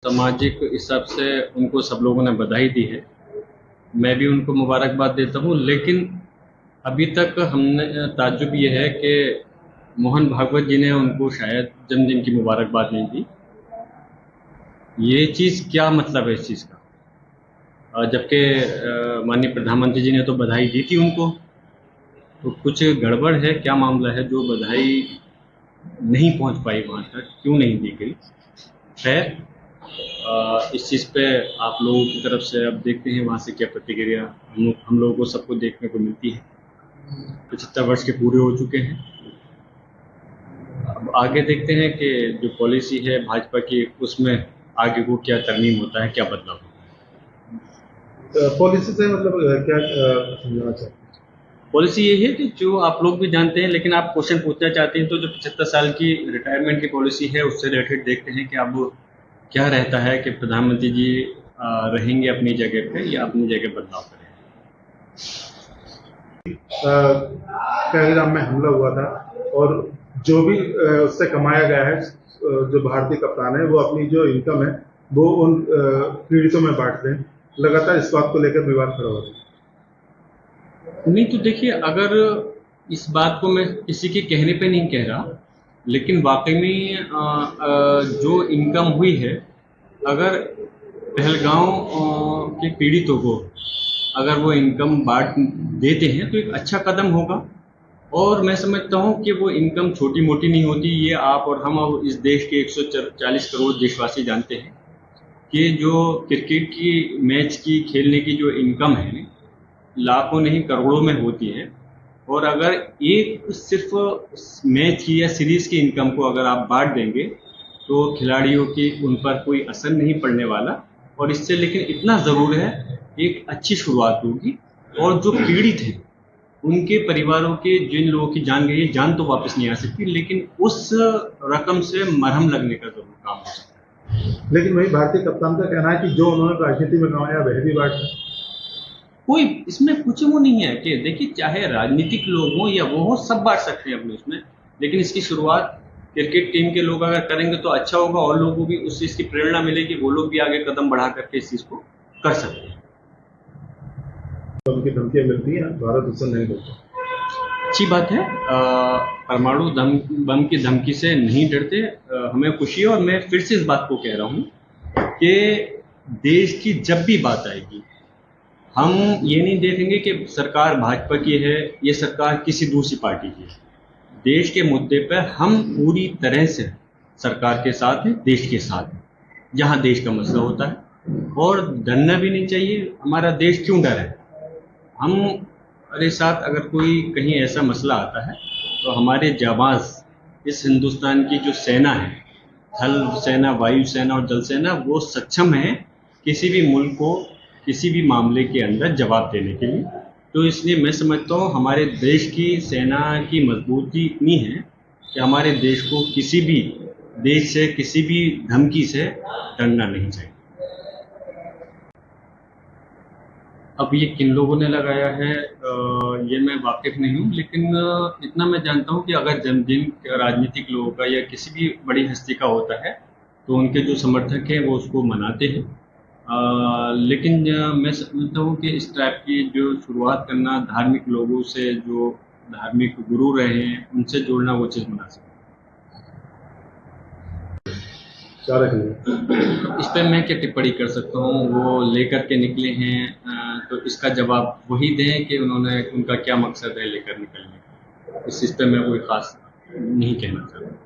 सामाजिक हिसाब से उनको सब लोगों ने बधाई दी है। मैं भी उनको मुबारकबाद देता हूँ, लेकिन अभी तक हमने ताज्जुब ये है कि मोहन भागवत जी ने उनको शायद जन्मदिन की मुबारकबाद नहीं दी। ये चीज़ क्या मतलब है इस चीज़ का? जबकि माननीय प्रधानमंत्री जी ने तो बधाई दी थी उनको, तो कुछ गड़बड़ है, क्या मामला है जो बधाई नहीं पहुंच पाई वहां तक, क्यों नहीं दी गई? खैर, इस चीज़ पे आप लोगों की तरफ से अब देखते हैं वहाँ से क्या प्रतिक्रिया हम लोगों को सबको देखने को मिलती है। 75 वर्ष के पूरे हो चुके हैं। अब आगे देखते हैं कि जो पॉलिसी है भाजपा की, उसमें आगे को क्या तरमीम होता है, क्या बदलाव होता है। पॉलिसी से मतलब क्या समझाना चाहते हैं? पॉलिसी ये है कि जो आप लोग भी जानते हैं, लेकिन आप क्वेश्चन पूछना चाहते हैं, तो जो 75 साल की रिटायरमेंट की पॉलिसी है उससे रिलेटेड देखते हैं कि अब क्या रहता है कि प्रधानमंत्री जी रहेंगे अपनी जगह पे या अपनी जगह बदलाव करेंगे। पहलगाम में हमला हुआ था और जो भी उससे कमाया गया है, जो भारतीय कप्तान है वो अपनी जो इनकम है वो उन पीड़ितों में बांट दें। लगातार इस बात को लेकर विवाद खड़ा हो रहा है। नहीं तो देखिए, अगर इस बात को मैं किसी के कहने पे नहीं कह रहा, लेकिन वाकई में जो इनकम हुई है, अगर पहलगांव के पीड़ितों को अगर वो इनकम बांट देते हैं तो एक अच्छा कदम होगा। और मैं समझता हूँ कि वो इनकम छोटी मोटी नहीं होती। ये आप और हम और इस देश के 140 करोड़ देशवासी जानते हैं कि जो क्रिकेट की मैच की खेलने की जो इनकम है, लाखों नहीं करोड़ों में होती है। और अगर एक सिर्फ मैच की या सीरीज की इनकम को अगर आप बांट देंगे तो खिलाड़ियों की उन पर कोई असर नहीं पड़ने वाला। और इससे लेकिन इतना ज़रूर है, एक अच्छी शुरुआत होगी। और जो पीड़ित हैं उनके परिवारों के, जिन लोगों की जान गई है, जान तो वापस नहीं आ सकती, लेकिन उस रकम से मरहम लगने का जरूर काम हो सकता है। लेकिन वही भारतीय कप्तान का कहना है कि जो उन्होंने राजनीति में कमाया वह भी बांट है। कोई इसमें कुछ वो नहीं है कि देखिए, चाहे राजनीतिक लोग हों या वो हो, सब बांट सकते हैं अपने उसमें। लेकिन इसकी शुरुआत क्रिकेट टीम के लोग अगर करेंगे तो अच्छा होगा, और लोगों को भी उस चीज़ की प्रेरणा मिलेगी, वो लोग भी आगे कदम बढ़ा करके इस चीज़ को कर सकते हैं। तो उनकी धमकियां मिलती हैं, भारत उससे नहीं डरता। अच्छी बात है, परमाणु बम की धमकी से नहीं डरते, हमें खुशी है। और मैं फिर से इस बात को कह रहा हूँ कि देश की जब भी बात आएगी, हम ये नहीं देखेंगे कि सरकार भाजपा की है, ये सरकार किसी दूसरी पार्टी की है। देश के मुद्दे पर हम पूरी तरह से सरकार के साथ हैं, देश के साथ हैं, जहाँ देश का मसला होता है। और डरना भी नहीं चाहिए। हमारा देश क्यों डर है? हमारे साथ अगर कोई कहीं ऐसा मसला आता है तो हमारे जाबाज इस हिंदुस्तान की जो सेना है, थल सेना, वायु सेना और जल सेना, वो सक्षम है किसी भी मुल्क को किसी भी मामले के अंदर जवाब देने के लिए। तो इसलिए मैं समझता हूँ हमारे देश की सेना की मजबूती इतनी है कि हमारे देश को किसी भी देश से, किसी भी धमकी से डरना नहीं चाहिए। अब ये किन लोगों ने लगाया है, ये मैं वाकिफ नहीं हूँ, लेकिन इतना मैं जानता हूँ कि अगर जन्मदिन राजनीतिक लोगों का या किसी भी बड़ी हस्ती का होता है तो उनके जो समर्थक हैं वो उसको मनाते हैं। लेकिन मैं समझता हूँ कि इस टाइप की जो शुरुआत करना, धार्मिक लोगों से, जो धार्मिक गुरु रहे हैं, उनसे जोड़ना, वो चीज़ मुनासिब है। इस पर मैं क्या टिप्पणी कर सकता हूँ? वो लेकर के निकले हैं, तो इसका जवाब वही दें कि उन्होंने, उनका क्या मकसद है लेकर निकलने का। इस पे मैं कोई खास नहीं कहना चाहता।